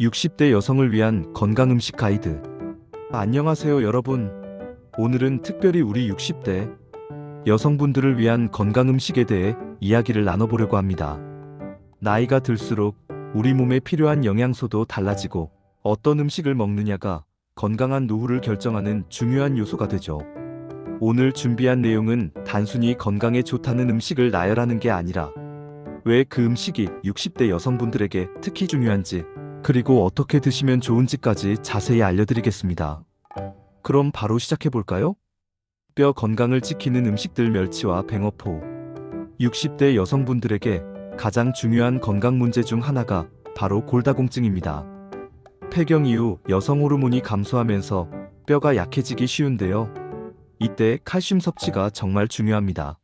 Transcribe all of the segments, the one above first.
60대 여성을 위한 건강 음식 가이드. 안녕하세요 여러분. 오늘은 특별히 우리 60대 여성분들을 위한 건강 음식에 대해 이야기를 나눠보려고 합니다. 나이가 들수록 우리 몸에 필요한 영양소도 달라지고 어떤 음식을 먹느냐가 건강한 노후를 결정하는 중요한 요소가 되죠. 오늘 준비한 내용은 단순히 건강에 좋다는 음식을 나열하는 게 아니라 왜 그 음식이 60대 여성분들에게 특히 중요한지, 그리고 어떻게 드시면 좋은지까지 자세히 알려드리겠습니다. 그럼 바로 시작해볼까요? 뼈 건강을 지키는 음식들. 멸치와 뱅어포. 60대 여성분들에게 가장 중요한 건강 문제 중 하나가 바로 골다공증입니다. 폐경 이후 여성 호르몬이 감소하면서 뼈가 약해지기 쉬운데요. 이때 칼슘 섭취가 정말 중요합니다.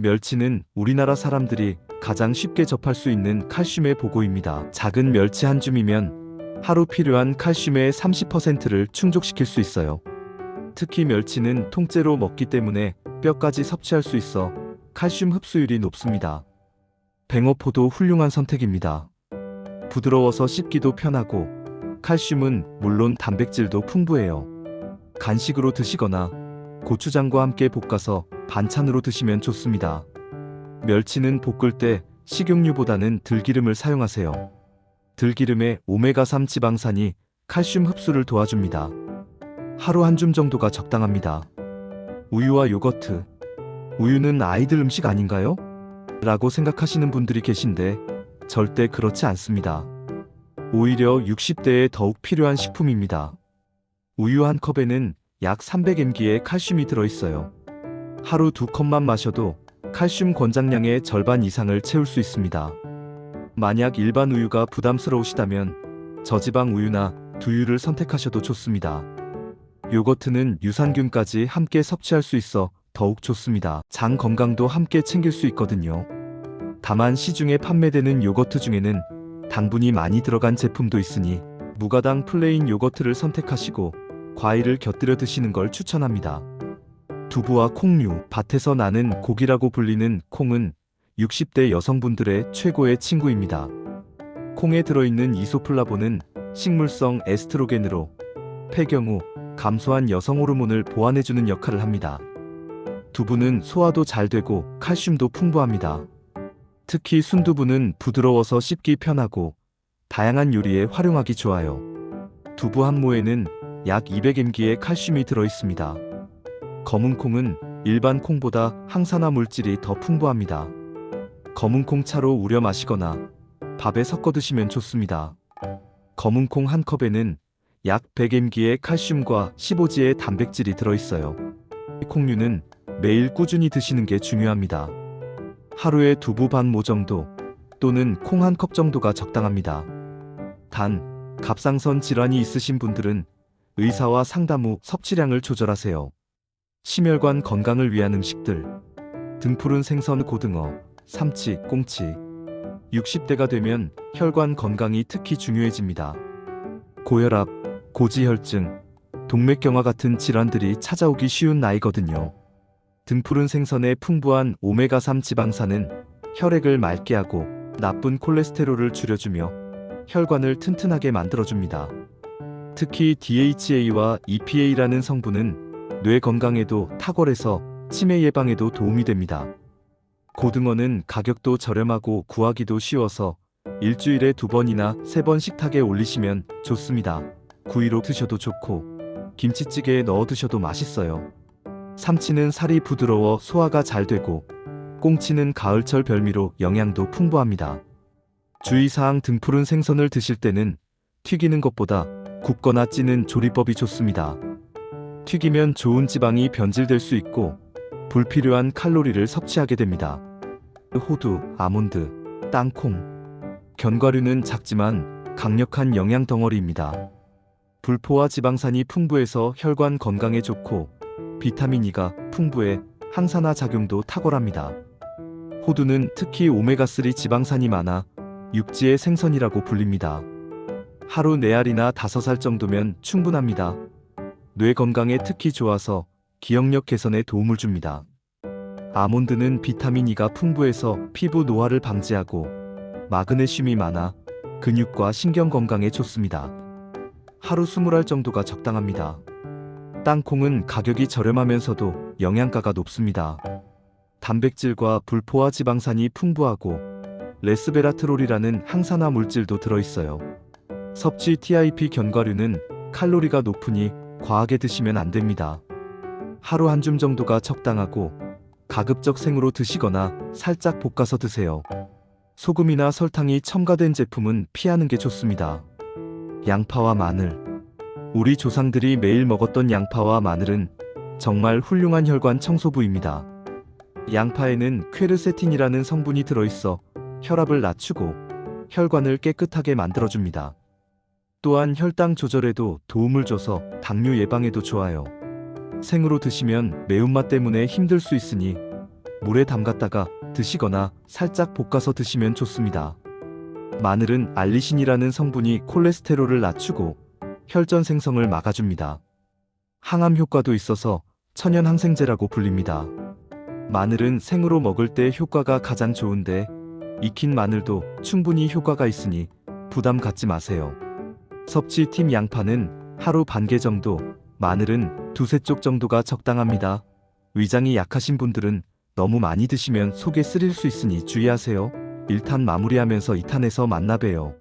멸치는 우리나라 사람들이 가장 쉽게 접할 수 있는 칼슘의 보고입니다. 작은 멸치 한 줌이면 하루 필요한 칼슘의 30%를 충족시킬 수 있어요. 특히 멸치는 통째로 먹기 때문에 뼈까지 섭취할 수 있어 칼슘 흡수율이 높습니다. 뱅어포도 훌륭한 선택입니다. 부드러워서 씹기도 편하고 칼슘은 물론 단백질도 풍부해요. 간식으로 드시거나 고추장과 함께 볶아서 반찬으로 드시면 좋습니다. 멸치는 볶을 때 식용유보다는 들기름을 사용하세요. 들기름에 오메가3 지방산이 칼슘 흡수를 도와줍니다. 하루 한 줌 정도가 적당합니다. 우유와 요거트. 우유는 아이들 음식 아닌가요? 라고 생각하시는 분들이 계신데 절대 그렇지 않습니다. 오히려 60대에 더욱 필요한 식품입니다. 우유 한 컵에는 약 300mg의 칼슘이 들어있어요. 하루 2컵만 마셔도 칼슘 권장량의 절반 이상을 채울 수 있습니다. 만약 일반 우유가 부담스러우시다면 저지방 우유나 두유를 선택하셔도 좋습니다. 요거트는 유산균까지 함께 섭취할 수 있어 더욱 좋습니다. 장 건강도 함께 챙길 수 있거든요. 다만 시중에 판매되는 요거트 중에는 당분이 많이 들어간 제품도 있으니 무가당 플레인 요거트를 선택하시고 과일을 곁들여 드시는 걸 추천합니다. 두부와 콩류. 밭에서 나는 고기라고 불리는 콩은 60대 여성분들의 최고의 친구입니다. 콩에 들어있는 이소플라본은 식물성 에스트로겐으로 폐경 후 감소한 여성 호르몬을 보완해주는 역할을 합니다. 두부는 소화도 잘 되고 칼슘도 풍부합니다. 특히 순두부는 부드러워서 씹기 편하고 다양한 요리에 활용하기 좋아요. 두부 한 모에는 약 200mg의 칼슘이 들어있습니다. 검은 콩은 일반 콩보다 항산화 물질이 더 풍부합니다. 검은 콩 차로 우려 마시거나 밥에 섞어 드시면 좋습니다. 검은 콩 한 컵에는 약 100mg의 칼슘과 15g의 단백질이 들어있어요. 콩류는 매일 꾸준히 드시는 게 중요합니다. 하루에 두부 반 모 정도 또는 콩 한 컵 정도가 적당합니다. 단, 갑상선 질환이 있으신 분들은 의사와 상담 후 섭취량을 조절하세요. 심혈관 건강을 위한 음식들. 등푸른 생선, 고등어, 삼치, 꽁치. 60대가 되면 혈관 건강이 특히 중요해집니다. 고혈압, 고지혈증, 동맥경화 같은 질환들이 찾아오기 쉬운 나이거든요. 등푸른 생선의 풍부한 오메가3 지방산은 혈액을 맑게 하고 나쁜 콜레스테롤을 줄여주며 혈관을 튼튼하게 만들어줍니다. 특히 DHA와 EPA라는 성분은 뇌 건강에도 탁월해서 치매 예방에도 도움이 됩니다. 고등어는 가격도 저렴하고 구하기도 쉬워서 일주일에 2번이나 3번 식탁에 올리시면 좋습니다. 구이로 드셔도 좋고 김치찌개에 넣어 드셔도 맛있어요. 삼치는 살이 부드러워 소화가 잘 되고 꽁치는 가을철 별미로 영양도 풍부합니다. 주의사항. 등푸른 생선을 드실 때는 튀기는 것보다 굽거나 찌는 조리법이 좋습니다. 튀기면 좋은 지방이 변질될 수 있고 불필요한 칼로리를 섭취하게 됩니다. 호두, 아몬드, 땅콩. 견과류는 작지만 강력한 영양 덩어리입니다. 불포화 지방산이 풍부해서 혈관 건강에 좋고 비타민 E가 풍부해 항산화 작용도 탁월합니다. 호두는 특히 오메가3 지방산이 많아 육지의 생선이라고 불립니다. 하루 4알이나 5알 정도면 충분합니다. 뇌 건강에 특히 좋아서 기억력 개선에 도움을 줍니다. 아몬드는 비타민 E가 풍부해서 피부 노화를 방지하고 마그네슘이 많아 근육과 신경 건강에 좋습니다. 하루 20알 정도가 적당합니다. 땅콩은 가격이 저렴하면서도 영양가가 높습니다. 단백질과 불포화 지방산이 풍부하고 레스베라트롤이라는 항산화 물질도 들어있어요. 섭취 TIP 견과류는 칼로리가 높으니 과하게 드시면 안 됩니다. 하루 한 줌 정도가 적당하고 가급적 생으로 드시거나 살짝 볶아서 드세요. 소금이나 설탕이 첨가된 제품은 피하는 게 좋습니다. 양파와 마늘. 우리 조상들이 매일 먹었던 양파와 마늘은 정말 훌륭한 혈관 청소부입니다. 양파에는 퀘르세틴이라는 성분이 들어있어 혈압을 낮추고 혈관을 깨끗하게 만들어줍니다. 또한 혈당 조절에도 도움을 줘서 당뇨 예방에도 좋아요. 생으로 드시면 매운맛 때문에 힘들 수 있으니 물에 담갔다가 드시거나 살짝 볶아서 드시면 좋습니다. 마늘은 알리신이라는 성분이 콜레스테롤을 낮추고 혈전 생성을 막아줍니다. 항암 효과도 있어서 천연 항생제라고 불립니다. 마늘은 생으로 먹을 때 효과가 가장 좋은데 익힌 마늘도 충분히 효과가 있으니 부담 갖지 마세요. 섭취팀 양파는 하루 반 개 정도, 마늘은 두세 쪽 정도가 적당합니다. 위장이 약하신 분들은 너무 많이 드시면 속에 쓰릴 수 있으니 주의하세요. 1탄 마무리하면서 2탄에서 만나 봬요.